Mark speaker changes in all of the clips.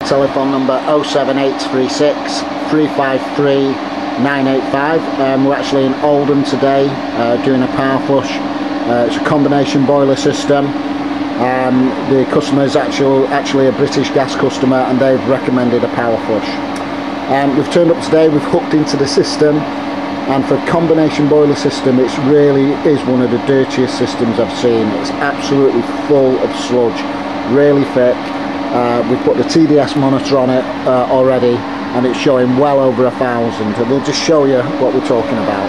Speaker 1: Telephone number 07836 353 985. We're actually in Oldham today doing a power flush. It's a combination boiler system. The customer is actually a British Gas customer, and they've recommended a power flush. We've turned up today, we've hooked into the system, and for a combination boiler system it really is one of the dirtiest systems I've seen. It's absolutely full of sludge, really thick. We've put the TDS monitor on it already, and it's showing well over 1,000, and we'll just show you what we're talking about.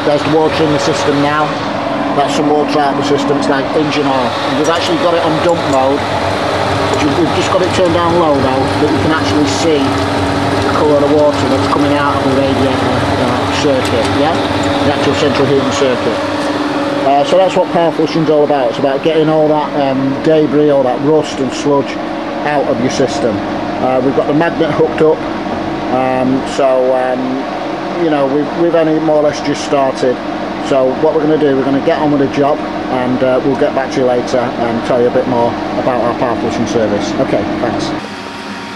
Speaker 1: There's the water in the system now. That's some water out of the system. It's like engine oil, and we've actually got it on dump mode. We've just got it turned down low now, but you can actually see the colour of the water that's coming out of the radiator circuit, yeah? The actual central heating circuit. So that's what power flushing is all about. It's about getting all that debris, all that rust and sludge out of your system. We've got the magnet hooked up, you know, we've only more or less just started. So what we're going to do, we're going to get on with the job, and we'll get back to you later and tell you a bit more about our power flushing service. Okay, thanks.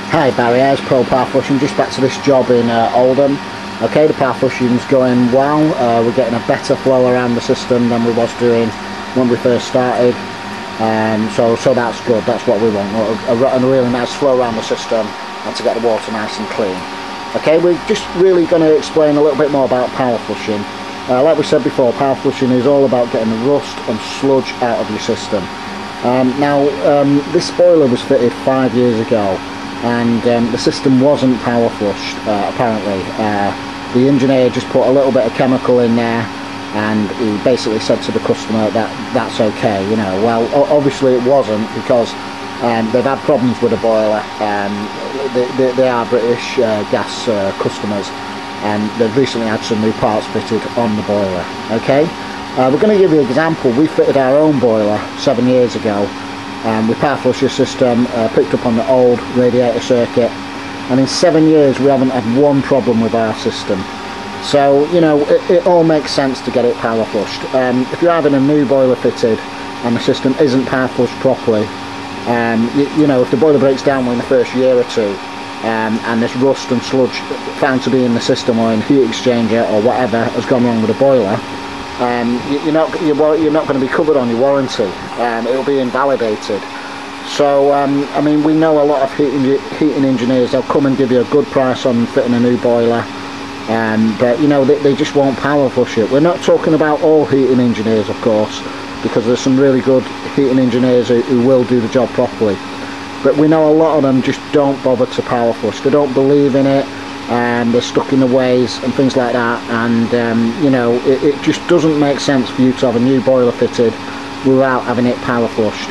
Speaker 1: Hi, Barry Ayres, Pro Power Flushing. Just back to this job in Oldham. Okay, the power flushing's going well. We're getting a better flow around the system than we was doing when we first started. So that's good. That's what we want. A really nice flow around the system, and to get the water nice and clean. Okay, we're just really going to explain a little bit more about power flushing. Like we said before, power flushing is all about getting the rust and sludge out of your system. This boiler was fitted 5 years ago, and the system wasn't power flushed, apparently. The engineer just put a little bit of chemical in there, and he basically said to the customer that that's okay, you know. Well, obviously it wasn't, because they've had problems with the boiler. They are British Gas customers, and they've recently had some new parts fitted on the boiler. Okay, we're going to give you an example. We fitted our own boiler 7 years ago. We power flushed your system, picked up on the old radiator circuit, and in 7 years we haven't had one problem with our system. So, you know, it all makes sense to get it power flushed. If you're having a new boiler fitted and the system isn't power flushed properly, you know, if the boiler breaks down within the first year or two, and this rust and sludge found to be in the system or in the heat exchanger or whatever has gone wrong with the boiler, you're not going to be covered on your warranty. It'll be invalidated. So I mean, we know a lot of heating engineers. They'll come and give you a good price on fitting a new boiler, but you know, they just won't power flush it. We're not talking about all heating engineers, of course, because there's some really good heating engineers who will do the job properly. But we know a lot of them just don't bother to power flush. They don't believe in it, and they're stuck in the ways and things like that. And you know, it just doesn't make sense for you to have a new boiler fitted without having it power flushed.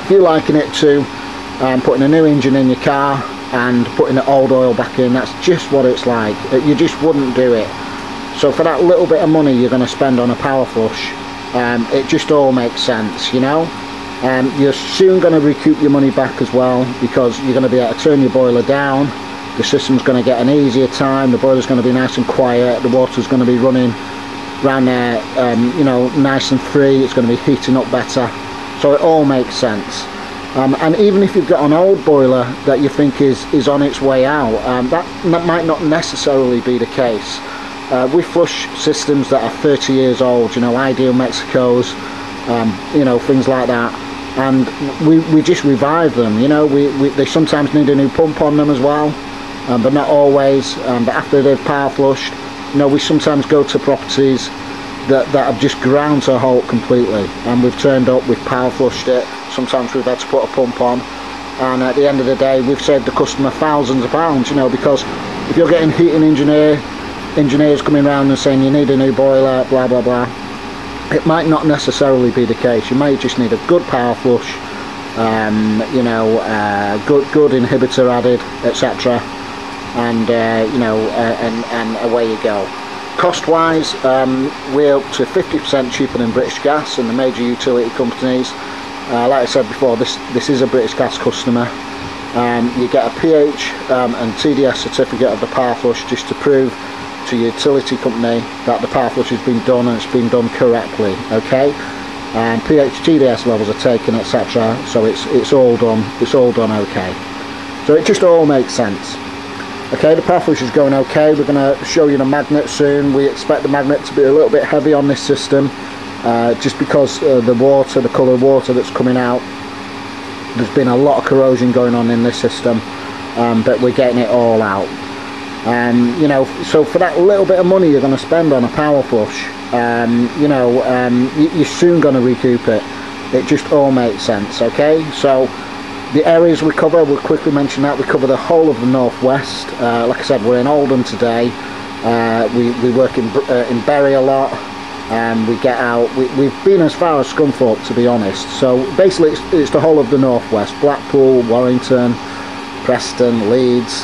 Speaker 1: If you liken it to putting a new engine in your car and putting the old oil back in, that's just what it's like. You just wouldn't do it. So for that little bit of money you're going to spend on a power flush, it just all makes sense, you know. You're soon going to recoup your money back as well, because you're going to be able to turn your boiler down. The system's going to get an easier time. The boiler's going to be nice and quiet. The water's going to be running around there, you know, nice and free. It's going to be heating up better. So it all makes sense. And even if you've got an old boiler that you think is on its way out, that might not necessarily be the case. We flush systems that are 30 years old, you know, Ideal Mexicos, you know, things like that, and we just revive them, you know. They sometimes need a new pump on them as well, but not always. But after they've power flushed, you know, we sometimes go to properties that have just ground to a halt completely, and we've turned up, we've power flushed it. Sometimes we've had to put a pump on, and at the end of the day we've saved the customer thousands of pounds, you know, because if you're getting heating engineers coming around and saying you need a new boiler, blah blah blah, it might not necessarily be the case. You may just need a good power flush, you know, good inhibitor added, etc., and you know, and away you go. Cost wise, we're up to 50% cheaper than British Gas and the major utility companies. Like I said before, this is a British Gas customer. You get a pH and TDS certificate of the power flush, just to prove to your utility company that the power flush has been done and it's been done correctly. Okay, and pH, TDS levels are taken, etc. So it's all done. It's all done okay. So it just all makes sense. Okay, the power flush is going okay. We're going to show you the magnet soon. We expect the magnet to be a little bit heavy on this system, just because the water, the coloured water that's coming out, there's been a lot of corrosion going on in this system, but we're getting it all out. You know, so for that little bit of money you're going to spend on a power flush, you know, you're soon going to recoup it. It just all makes sense. Okay, so the areas we cover, we'll quickly mention that we cover the whole of the northwest. Like I said, we're in Oldham today. We work in Bury a lot. We get out. We've been as far as Scunthorpe, to be honest. So basically, it's the whole of the northwest: Blackpool, Warrington, Preston, Leeds,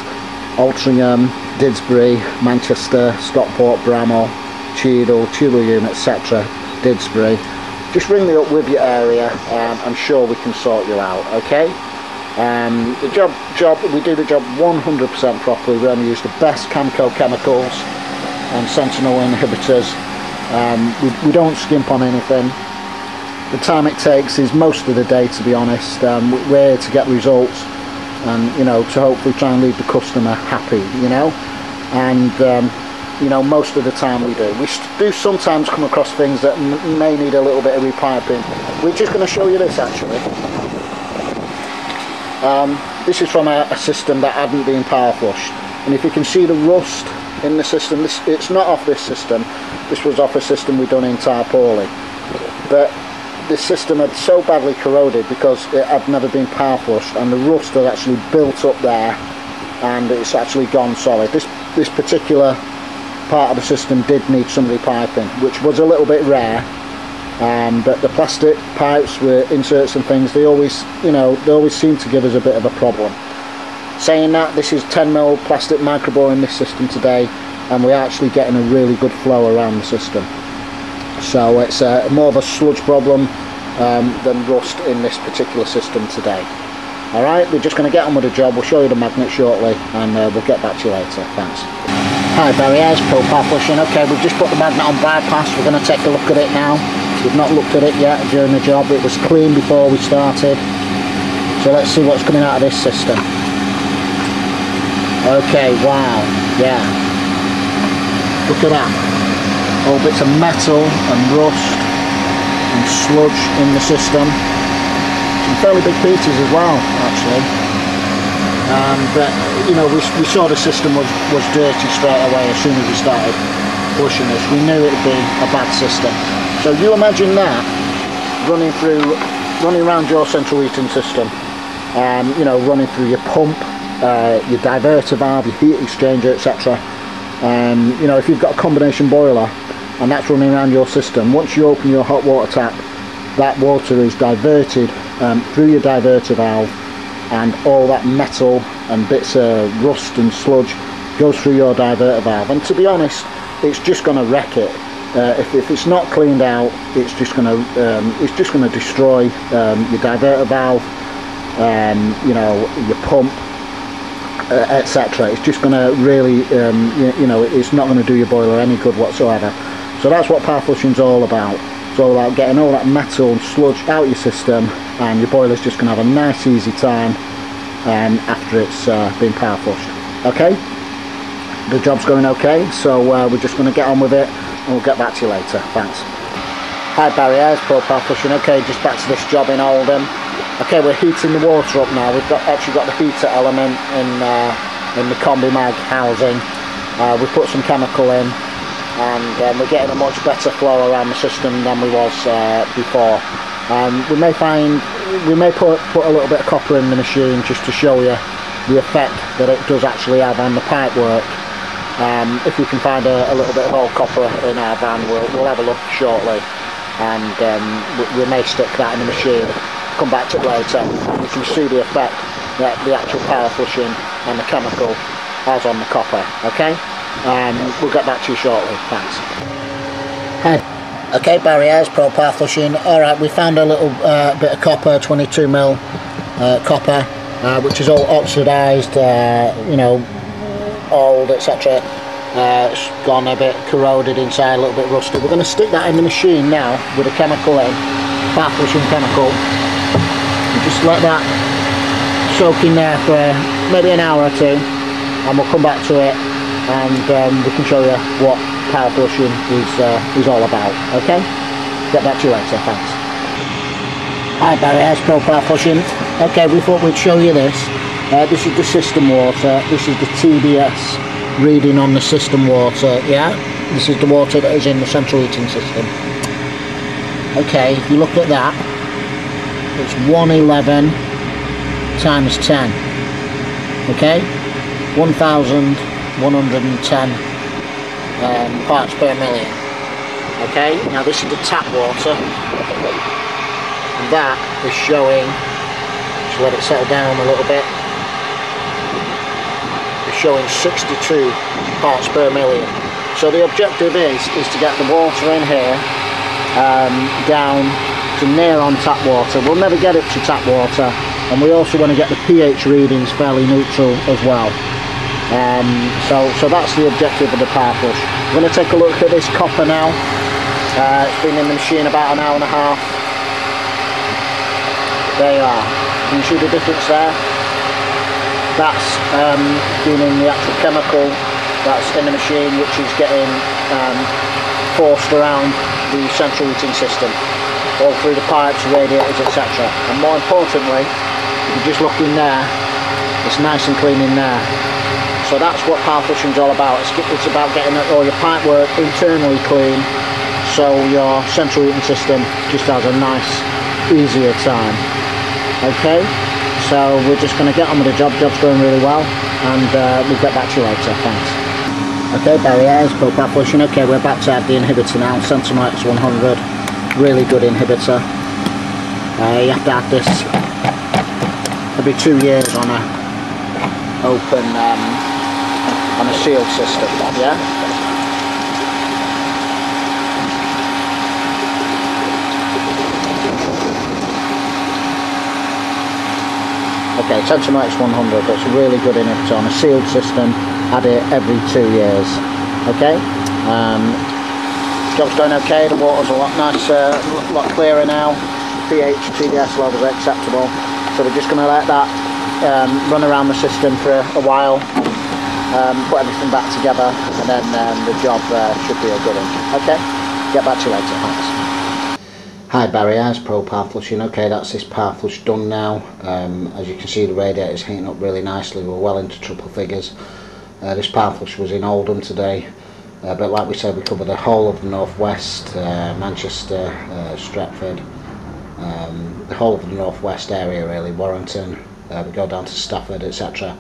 Speaker 1: Altrincham, Didsbury, Manchester, Stockport, Bramall, Cheadle, Chillingham, etc. Didsbury. Just ring me up with your area. I'm sure we can sort you out. Okay. The job we do the job 100% properly. We only use the best Camco chemicals and Sentinel inhibitors. We don't skimp on anything. The time it takes is most of the day, to be honest. We're here to get results, and you know, to hopefully try and leave the customer happy, you know. And you know, most of the time we do. We do sometimes come across things that may need a little bit of repiping. We're just going to show you this actually. This is from a system that hadn't been power flushed, and if you can see the rust in the system, it's not off this system. This was off a system we done in Tarporley, but this system had so badly corroded because it had never been power flushed, and the rust had actually built up there, and it's actually gone solid. This particular part of the system did need some repiping, which was a little bit rare. But the plastic pipes with inserts and things, they always seem to give us a bit of a problem. Saying that, this is 10mm plastic microbore in this system today, and we're actually getting a really good flow around the system. So it's more of a sludge problem than rust in this particular system today. Alright, we're just going to get on with the job. We'll show you the magnet shortly, and we'll get back to you later. Thanks. Hi Barry, here's Pro Power Flushing. Okay, we've just put the magnet on bypass. We're going to take a look at it now. We've not looked at it yet during the job. It was clean before we started. So let's see what's coming out of this system. Okay, wow, yeah. Look at that. All bits of metal and rust and sludge in the system. Some fairly big pieces as well, actually. But you know, we saw the system was dirty straight away as soon as we started pushing this. We knew it'd be a bad system. So you imagine that running around your central heating system, you know, running through your pump, your diverter valve, your heat exchanger, etc. You know, if you've got a combination boiler and that's running around your system, once you open your hot water tap, that water is diverted through your diverter valve, and all that metal and bits of rust and sludge goes through your diverter valve. And to be honest, it's just going to wreck it. If it's not cleaned out, it's just going to destroy your diverter valve, you know, your pump, etc. It's just going to really, you know, it's not going to do your boiler any good whatsoever. So that's what power flushing is all about. It's all about getting all that metal and sludge out your system, and your boiler's just going to have a nice easy time after it's been power flushed. Okay, the job's going okay, so we're just going to get on with it, and we'll get back to you later. Thanks. Hi Barry, here's Pro Power Flushing. Okay, just back to this job in Oldham. Okay, we're heating the water up now. We've actually got the heater element in the combi mag housing. We've put some chemical in, and we're getting a much better flow around the system than we was before. We may put a little bit of copper in the machine just to show you the effect that it does actually have on the pipe work. If we can find a little bit of old copper in our van, we'll have a look shortly, and we may stick that in the machine. Come back to it later, and you can see the effect that the actual power flushing and the chemical has on the copper. Okay, we'll get back to you shortly. Thanks. Hi. Okay, Barry, here's Pro Power Flushing. Alright, we found a little bit of copper, 22mm copper, which is all oxidised, you know, old, etc. It's gone a bit corroded inside, a little bit rusty. We're going to stick that in the machine now with a chemical in, power flushing chemical. Just let that soak in there for maybe an hour or two, and we'll come back to it, and we can show you what power flushing is all about. Okay, get back to you later. Thanks. Hi Barry, AS Pro Power Flushing. Okay, we thought we'd show you this. This is the system water. This is the TDS reading on the system water. Yeah, this is the water that is in the central heating system. Okay, if you look at that, it's 111 times 10. Okay, 1,110 parts per million. Okay, now this is the tap water, and that is showing, just let it settle down a little bit, it's showing 62 parts per million. So the objective is to get the water in here down to near on tap water. We'll never get it to tap water, and we also want to get the pH readings fairly neutral as well. So that's the objective of the power flush. We're going to take a look at this copper now. It's been in the machine about an hour and a half. There you are. Can you see the difference there? That's been in the actual chemical that's in the machine, which is getting forced around the central heating system, all through the pipes, radiators, etc. And more importantly, if you just look in there, it's nice and clean in there. So that's what power flushing is all about. It's about getting all your pipe work internally clean, so your central heating system just has a nice, easier time. Okay, so we're just going to get on with the job. Job's going really well, and we'll get back to you later. Thanks. Okay, Barry, AS Pro Power Flushing. Okay, we're about to add the inhibitor now. Centrum X100, really good inhibitor. You have to add this every 2 years on a open, on a sealed system. Yeah. Okay, Centrum X100, that's a really good inhibitor on a sealed system. Add it every 2 years. Okay, job's going okay. The water's a lot nicer, a lot clearer now. pH, TDS levels are acceptable. So we're just going to let that run around the system for a while, put everything back together, and then the job should be a good one. Okay, get back to you later. Thanks. Hi Barry, AS Pro Power Flushing. Okay, that's this power flush done now. As you can see, the radiator is heating up really nicely. We're well into triple figures. This power flush was in Oldham today, but like we said, we covered the whole of the northwest, Manchester, Stretford, the whole of the northwest area really, Warrington, we go down to Stafford, etc.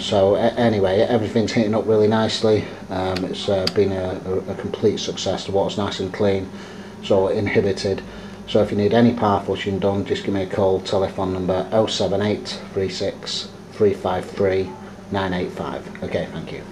Speaker 1: So anyway, everything's heating up really nicely. It's been a complete success. The water's nice and clean, so inhibited. So if you need any power flushing done, just give me a call. Telephone number 078 36 353 985. Okay, thank you.